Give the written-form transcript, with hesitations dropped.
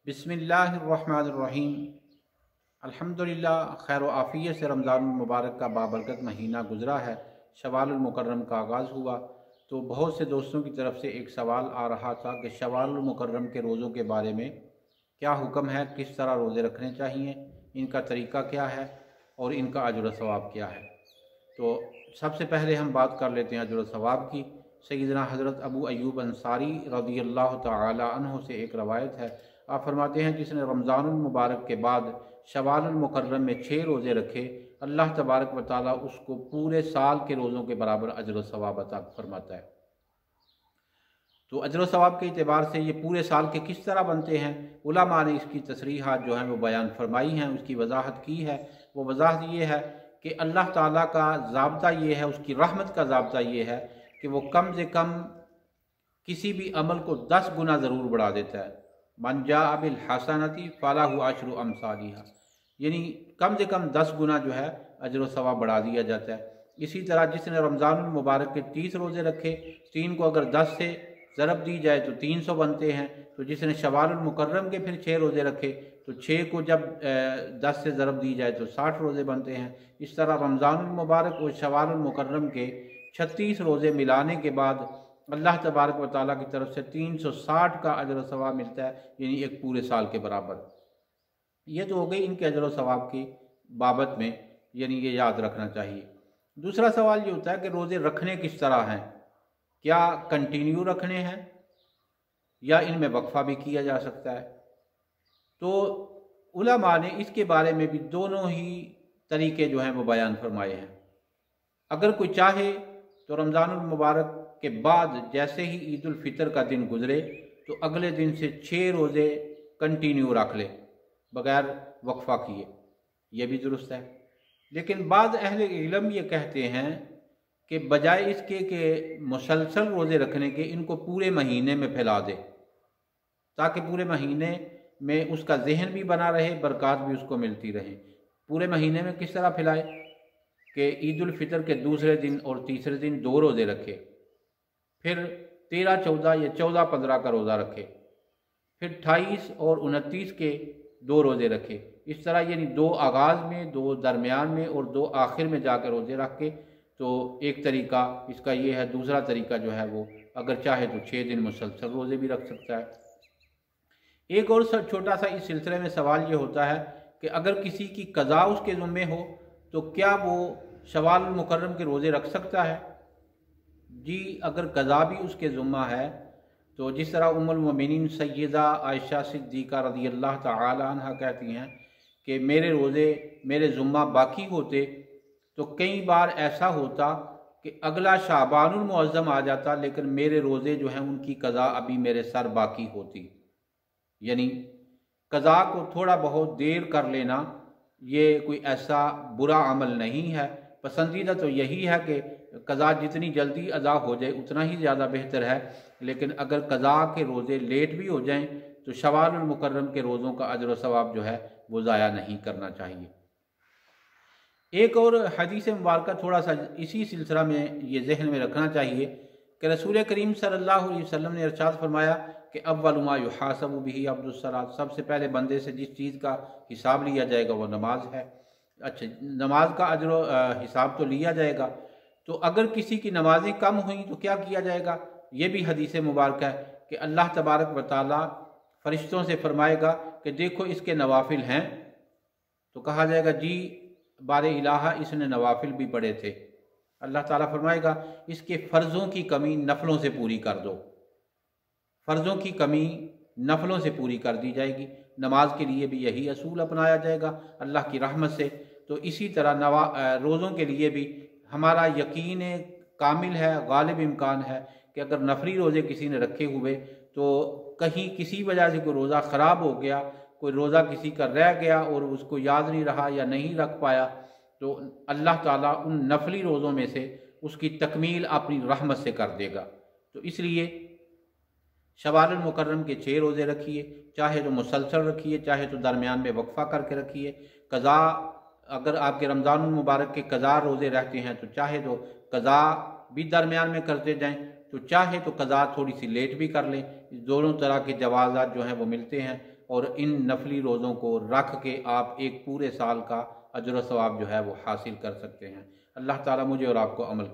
बिस्मिल्लाहिर्रहमानिर्रहीम। अल्हम्दुलिल्लाह खैर व आफ़ियत से रमज़ान मुबारक का बाबरकत महीना गुज़रा है। शवाल मुकर्रम का आगाज़ हुआ तो बहुत से दोस्तों की तरफ से एक सवाल आ रहा था कि शवाल मुकर्रम के रोज़ों के बारे में क्या हुक्म है, किस तरह रोज़े रखने चाहिए, इनका तरीक़ा क्या है और इनका अजर व सवाब क्या है। तो सबसे पहले हम बात कर लेते हैं अजर व सवाब की। सय्यदना हज़रत अबू अय्यूब अंसारी रज़ियल्लाहु तआला अन्हु से एक रवायत है। आप फरमाते हैं जिसने रमज़ानुल मुबारक के बाद शवालुल मुकर्रम में 6 रोज़े रखे, अल्लाह तबारक व तआला उसको पूरे साल के रोज़ों के बराबर अजर व सवाब अता फरमाता है। तो अजर व सवाब के एतबार से ये पूरे साल के किस तरह बनते हैं, उलमा ने इसकी तसरीहात जो हैं वो बयान फरमाई हैं, उसकी वजाहत की है। वो वजाहत ये है कि अल्लाह ताला का ज़ाब्ता ये है, उसकी रहमत का ज़ाब्ता ये है कि वो कम से कम किसी भी अमल को 10 गुना ज़रूर बढ़ा देता है। मन जाअ बिल हसनती फलहु अशरु अमसालिहा, यानी कम से कम 10 गुना जो है अजर व सवाब बढ़ा दिया जाता है। इसी तरह जिसने रमज़ानुल मुबारक के 30 रोज़े रखे, 3 को अगर 10 से ज़रब दी जाए तो 300 बनते हैं। तो जिसने शवालुल मुकर्रम के फिर 6 रोज़े रखे तो 6 को जब 10 से ज़रब दी जाए तो 60 रोज़े बनते हैं। इस तरह रमज़ानुल मुबारक और शवालुल मुकर्रम के 36 रोज़े मिलाने के बाद अल्लाह तबारक व तआला की तरफ से 360 का अजर व सवाब मिलता है, यानी एक पूरे साल के बराबर। ये तो हो गई इनके अजर व सवाब की बाबत में, यानी ये याद रखना चाहिए। दूसरा सवाल ये होता है कि रोज़े रखने किस तरह हैं, क्या कंटिन्यू रखने हैं या इनमें वक्फ़ा भी किया जा सकता है। तो उलमा ने इसके बारे में भी दोनों ही तरीके जो हैं वो बयान फरमाए हैं। अगर कोई चाहे तो रमज़ानुल मुबारक के बाद जैसे ही ईद उल फितर का दिन गुजरे तो अगले दिन से 6 रोज़े कंटिन्यू रख ले बग़ैर वक्फ़ा किए, यह भी दुरुस्त है। लेकिन बाद अहले इल्म ये कहते हैं कि बजाय इसके कि मुसलसल रोज़े रखने के, इनको पूरे महीने में फैला दे ताकि पूरे महीने में उसका जहन भी बना रहे, बरक़ात भी उसको मिलती रहे। पूरे महीने में किस तरह फैलाए कि ईद उल फितर के दूसरे दिन और तीसरे दिन 2 रोज़े रखे, फिर 13-14 या 14-15 का रोज़ा रखे, फिर 28 और 29 के 2 रोज़े रखे। इस तरह यानी 2 आगाज़ में, 2 दरमियान में और 2 आखिर में जाकर रोज़े रख के। तो एक तरीका इसका ये है। दूसरा तरीका जो है वो अगर चाहे तो 6 दिन मुसलसल रोज़े भी रख सकता है। एक और छोटा सा इस सिलसिले में सवाल ये होता है कि अगर किसी की कज़ा उसके ज़ुम्मे हो तो क्या वो शवाल मुकर्रम के रोज़े रख सकता है? जी, अगर कज़ा भी उसके ज़ुम्मा है तो जिस तरह उम्मुल मोमिनीन सय्यदा आयशा सिद्दीक़ा रज़ियल्लाहु तआला अन्हा कहती हैं कि मेरे रोज़े मेरे ज़ुम्मा बाकी होते तो कई बार ऐसा होता कि अगला शाबानुल मुअज़्ज़म आ जाता, लेकिन मेरे रोज़े जो हैं उनकी कज़ा अभी मेरे सर बाकी होती। यानी कज़ा को थोड़ा बहुत देर कर लेना ये कोई ऐसा बुरा अमल नहीं है। पसंदीदा तो यही है कि कज़ा जितनी जल्दी अदा हो जाए उतना ही ज़्यादा बेहतर है। लेकिन अगर कज़ा के रोज़े लेट भी हो जाएं तो शवालुल मुकर्रम के रोज़ों का अजर व सवाब जो है वो ज़ाया नहीं करना चाहिए। एक और हदीस मुबारक थोड़ा सा इसी सिलसिला में ये जहन में रखना चाहिए कि रसूल करीम सल्लल्लाहु अलैहि वसल्लम ने इरशाद फरमाया कि अव्वलु मा युहासबु बिही अब्दुस्सलात, सबसे पहले बंदे से जिस चीज़ का हिसाब लिया जाएगा वो नमाज है। अच्छा, नमाज का अजर हिसाब तो लिया जाएगा, तो अगर किसी की नमाजें कम हुई तो क्या किया जाएगा? ये भी हदीस मुबारक है कि अल्लाह तबारक व तआला फरिश्तों से फरमाएगा कि देखो इसके नवाफिल हैं, तो कहा जाएगा जी बारे इलाहा इसने नवाफिल भी पढ़े थे। अल्लाह ताला फरमाएगा इसके फ़र्ज़ों की कमी नफलों से पूरी कर दो। फ़र्ज़ों की कमी नफलों से पूरी कर दी जाएगी। नमाज के लिए भी यही असूल अपनाया जाएगा अल्लाह की रहमत से। तो इसी तरह रोज़ों के लिए भी हमारा यकीन कामिल है, गालिब इम्कान है कि अगर नफली रोज़े किसी ने रखे हुए तो कहीं किसी वजह से कोई रोज़ा ख़राब हो गया, कोई रोज़ा किसी का रह गया और उसको याद नहीं रहा या नहीं रख पाया, तो अल्लाह ताला उन नफली रोज़ों में से उसकी तकमील अपनी रहमत से कर देगा। तो इसलिए शवालुल मुकर्रम के 6 रोज़े रखिए, चाहे तो मुसलसल रखिए, चाहे तो दरमियान में वक्फ़ा करके रखिए। कज़ा अगर आपके रमज़ानुल मुबारक के कज़ा रोज़े रहते हैं तो चाहे तो कज़ा भी दरमियान में करते जाएं, तो चाहे तो कज़ा थोड़ी सी लेट भी कर लें। दोनों तरह के जवाज़ात जो हैं वो मिलते हैं और इन नफली रोज़ों को रख के आप एक पूरे साल का अजर व सवाब जो है वो हासिल कर सकते हैं। अल्लाह ताला मुझे और आपको अमल